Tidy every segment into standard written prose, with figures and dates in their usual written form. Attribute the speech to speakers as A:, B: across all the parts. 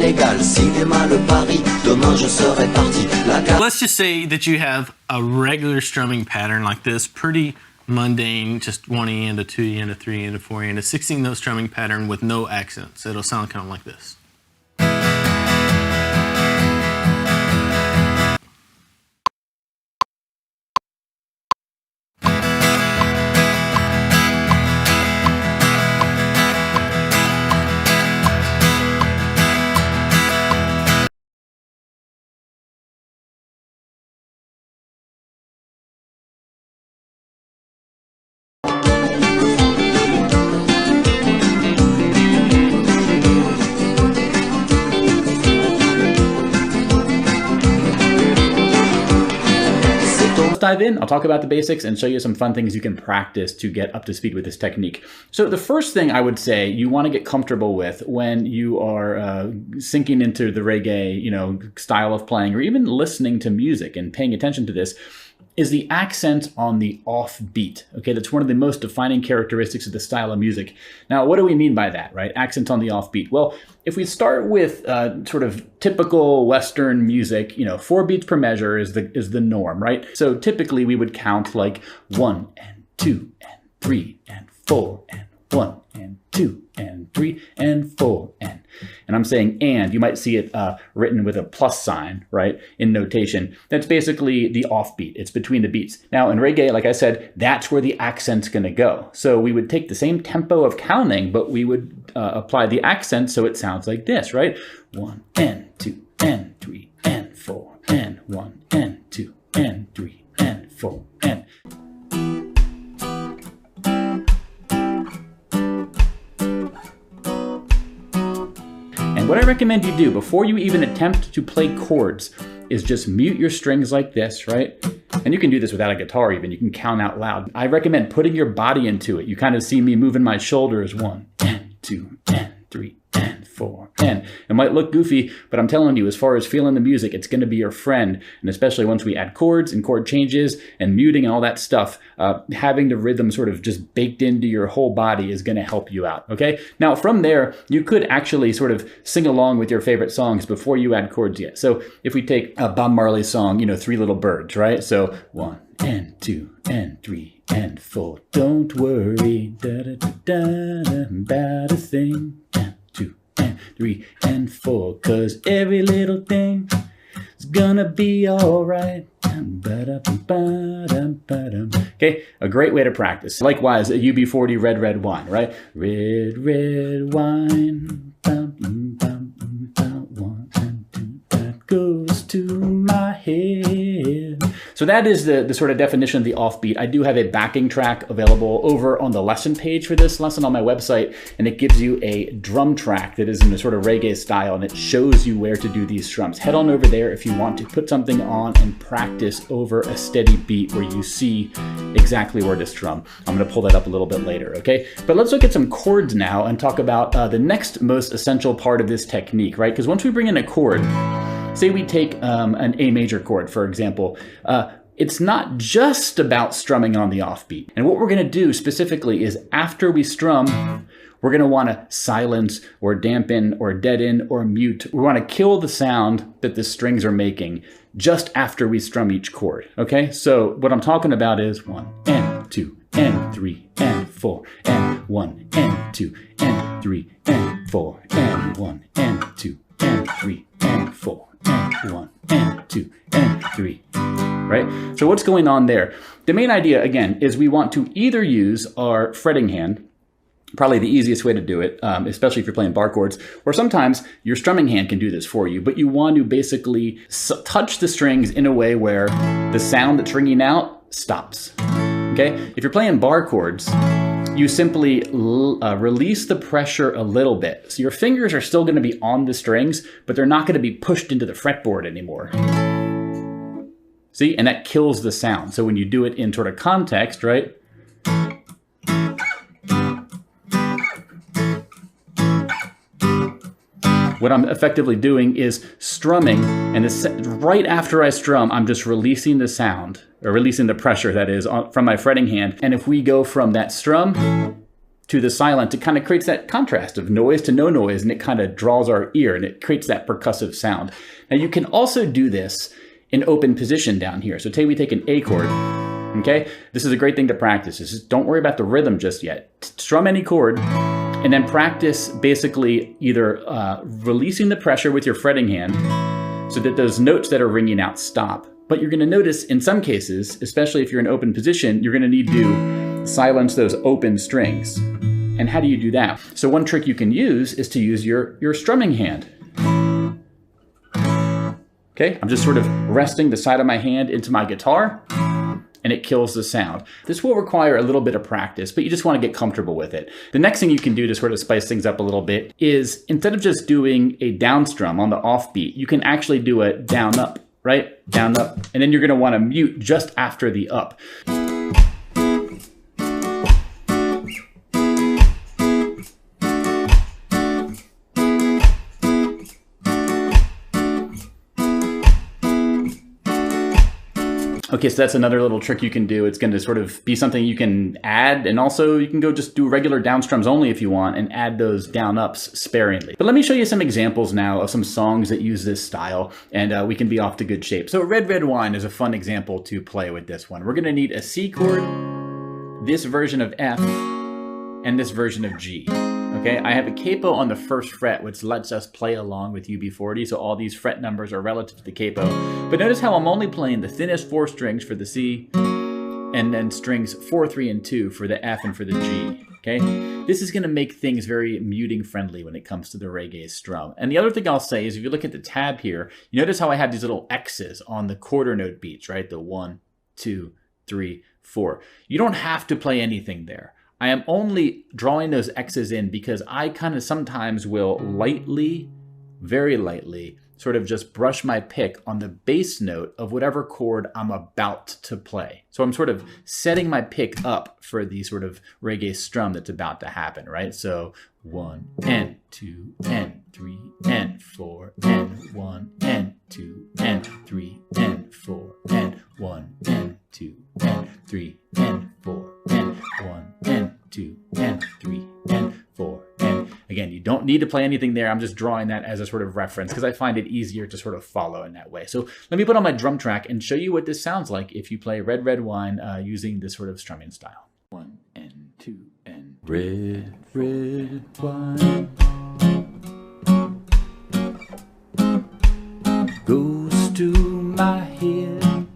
A: égal. Cinéma le Paris, demain je serai parti.
B: Let's just say that you have a regular strumming pattern like this, pretty mundane, just 1E into 2E into 3E into 4E into 16 note strumming pattern with no accents. It'll sound kind of like this.
C: Dive in, I'll talk about the basics and show you some fun things you can practice to get up to speed with this technique. So the first thing I would say you want to get comfortable with when you are sinking into the reggae, style of playing, or even listening to music and paying attention to this, is the accent on the off beat. Okay, that's one of the most defining characteristics of the style of music. Now, what do we mean by that, right? Accent on the off beat. Well, if we start with sort of typical Western music, 4 beats per measure is the norm, right? So typically we would count like 1 and 2 and 3 and 4 and 1 and 2 and 3 and 4 and I'm saying and. You might see it written with a plus sign, right, in notation. That's basically the offbeat. It's between the beats. Now in reggae, like I said, that's where the accent's going to go. So we would take the same tempo of counting, but we would apply the accent so it sounds like this, right? 1 and 2 and 3 and 4 and 1 and 2 and 3 and 4 and. What I recommend you do before you even attempt to play chords is just mute your strings like this, right? And you can do this without a guitar even. You can count out loud. I recommend putting your body into it. You kind of see me moving my shoulders. 1 and 2 and 3 and 4 and. It might look goofy, but I'm telling you, as far as feeling the music, it's going to be your friend. And especially once we add chords and chord changes and muting and all that stuff, having the rhythm sort of just baked into your whole body is going to help you out, okay? Now, from there, you could actually sort of sing along with your favorite songs before you add chords yet. So if we take a Bob Marley song, 3 Little Birds, right? So 1 and 2 and 3 and 4. Don't worry, da-da-da-da, about a thing. 2 and 3 and 4, 'cause every little thing is gonna be alright. Okay, a great way to practice. Likewise, a UB40 red wine, right? Red wine. That goes to my head. So that is the sort of definition of the offbeat. I do have a backing track available over on the lesson page for this lesson on my website, and it gives you a drum track that is in a sort of reggae style, and it shows you where to do these strums. Head on over there if you want to put something on and practice over a steady beat where you see exactly where to strum. I'm going to pull that up a little bit later, okay? But let's look at some chords now and talk about the next most essential part of this technique, right? Because once we bring in a chord, say we take an A major chord, for example, it's not just about strumming on the offbeat. And what we're going to do specifically is after we strum, we're going to want to silence or dampen or deaden or mute. We want to kill the sound that the strings are making just after we strum each chord, okay? So what I'm talking about is 1 and 2 and 3 and 4 and 1 and 2 and 3 and 4 and 1 and 2 and 3 and 4 and 1 and 2 and 3, right? So what's going on there? The main idea, again, is we want to either use our fretting hand, probably the easiest way to do it, especially if you're playing bar chords, or sometimes your strumming hand can do this for you, but you want to basically touch the strings in a way where the sound that's ringing out stops, okay? If you're playing bar chords, you simply release the pressure a little bit. So your fingers are still going to be on the strings, but they're not going to be pushed into the fretboard anymore. See, and that kills the sound. So when you do it in sort of context, right? What I'm effectively doing is strumming, and right after I strum, I'm just releasing the sound, or releasing the pressure, that is, from my fretting hand. And if we go from that strum to the silence, it kind of creates that contrast of noise to no noise, and it kind of draws our ear and it creates that percussive sound. Now you can also do this in open position down here. So we take an A chord, okay? This is a great thing to practice. Don't worry about the rhythm just yet. Strum any chord and then practice basically either releasing the pressure with your fretting hand so that those notes that are ringing out stop. But you're gonna notice in some cases, especially if you're in open position, you're gonna need to silence those open strings. And how do you do that? So one trick you can use is to use your strumming hand. Okay, I'm just sort of resting the side of my hand into my guitar and it kills the sound. This will require a little bit of practice, but you just want to get comfortable with it. The next thing you can do to sort of spice things up a little bit is instead of just doing a down strum on the offbeat, you can actually do a down up, right? Down up, and then you're going to want to mute just after the up. Okay, so that's another little trick you can do. It's going to sort of be something you can add, and also you can go just do regular down strums only if you want and add those down ups sparingly. But let me show you some examples now of some songs that use this style, and we can be off to good shape. So Red Red Wine is a fun example to play with this one. We're going to need a C chord, this version of F, and this version of G. Okay, I have a capo on the first fret, which lets us play along with UB40, so all these fret numbers are relative to the capo. But notice how I'm only playing the thinnest 4 strings for the C, and then strings 4, 3, and 2 for the F and for the G. Okay, this is going to make things very muting friendly when it comes to the reggae strum. And the other thing I'll say is if you look at the tab here, you notice how I have these little X's on the quarter note beats, right? The 1, 2, 3, 4. You don't have to play anything there. I am only drawing those X's in because I kind of sometimes will lightly, very lightly, sort of just brush my pick on the bass note of whatever chord I'm about to play. So I'm sort of setting my pick up for the sort of reggae strum that's about to happen, right? So 1 and 2 and 3 and 4 and 1 and 2 and 3 and 4 and 1 and 2 and 3 and 4 and 1 and 2 and 3 and 4 and again, you don't need to play anything there. I'm just drawing that as a sort of reference because I find it easier to sort of follow in that way. So let me put on my drum track and show you what this sounds like if you play Red Red Wine using this sort of strumming style. 1 and 2 and red, red wine goes to my head,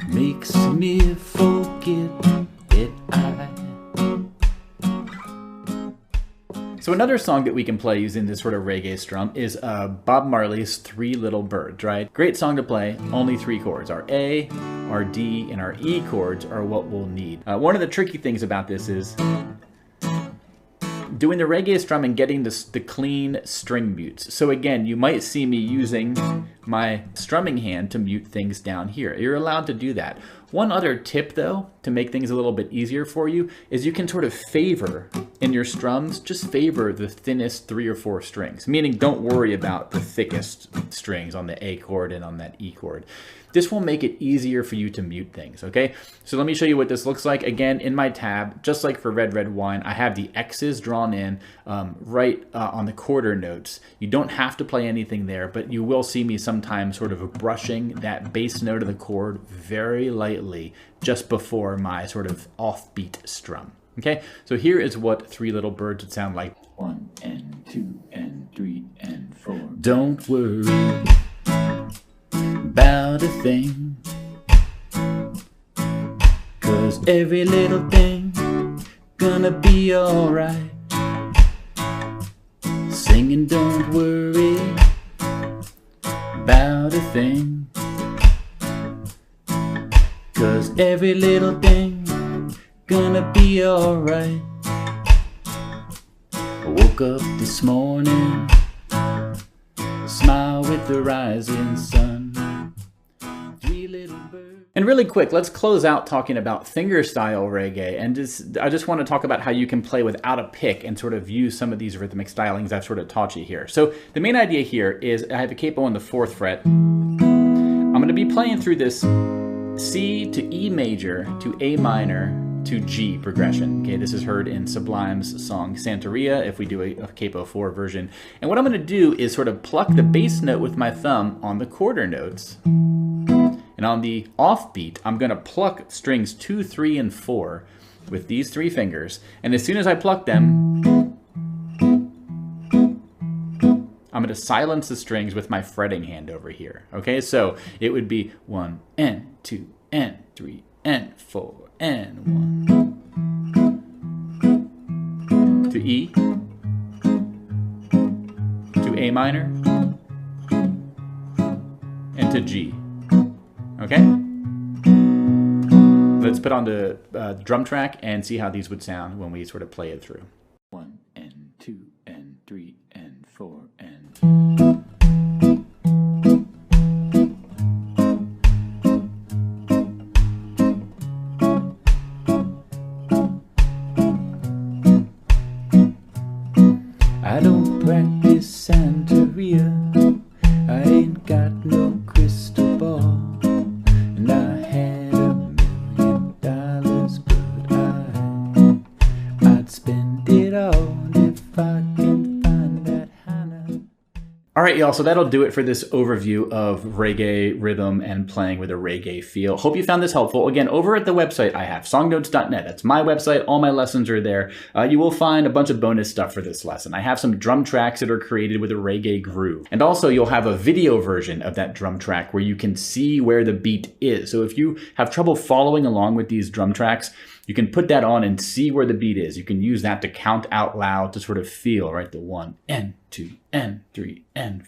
C: makes me forget that So another song that we can play using this sort of reggae strum is Bob Marley's Three Little Birds, right? Great song to play, only 3 chords. Our A, our D, and our E chords are what we'll need. One of the tricky things about this is doing the reggae strum and getting the clean string mutes. So again, you might see me using my strumming hand to mute things down here. You're allowed to do that. One other tip though, to make things a little bit easier for you, is you can sort of favor in your strums, just favor the thinnest 3 or 4 strings, meaning don't worry about the thickest strings on the A chord and on that E chord. This will make it easier for you to mute things, okay? So let me show you what this looks like. Again, in my tab, just like for Red Red Wine, I have the X's drawn in right on the quarter notes. You don't have to play anything there, but you will see me sometimes sort of brushing that bass note of the chord very lightly just before my sort of offbeat strum. Okay, so here is what Three Little Birds would sound like. 1 and 2 and 3 and 4. Don't worry about a thing, 'cause every little thing gonna be alright. Singing don't worry about a thing, 'cause every little thing gonna be alright. I woke up this morning, smile with the rising sun. 3 little birds. And really quick, let's close out talking about fingerstyle reggae, and I just want to talk about how you can play without a pick and sort of use some of these rhythmic stylings I've sort of taught you here. So the main idea here is I have a capo on the 4th fret. I'm going to be playing through this C to E major to A minor to G progression. Okay, this is heard in Sublime's song Santeria if we do a capo 4 version. And what I'm going to do is sort of pluck the bass note with my thumb on the quarter notes. And on the offbeat, I'm going to pluck strings 2, 3, and 4 with these 3 fingers. And as soon as I pluck them, I'm going to silence the strings with my fretting hand over here. Okay, so it would be 1 and 2 and 3 and 4 and 1 to E to A minor and to G. Okay? Let's put on the drum track and see how these would sound when we sort of play it through. 1 and 2 and 3 and 4 and... I don't practice Santeria, I ain't got no crystal ball, and I had $1 million, but I'd spend it all if I can find that Hannah. All right, y'all, so that'll do it for this overview of reggae rhythm and playing with a reggae feel. Hope you found this helpful. Again, over at the website I have, songnotes.net. That's my website. All my lessons are there. You will find a bunch of bonus stuff for this lesson. I have some drum tracks that are created with a reggae groove. And also, you'll have a video version of that drum track where you can see where the beat is. So if you have trouble following along with these drum tracks, you can put that on and see where the beat is. You can use that to count out loud to sort of feel, right? The 1 and 2 and 3 and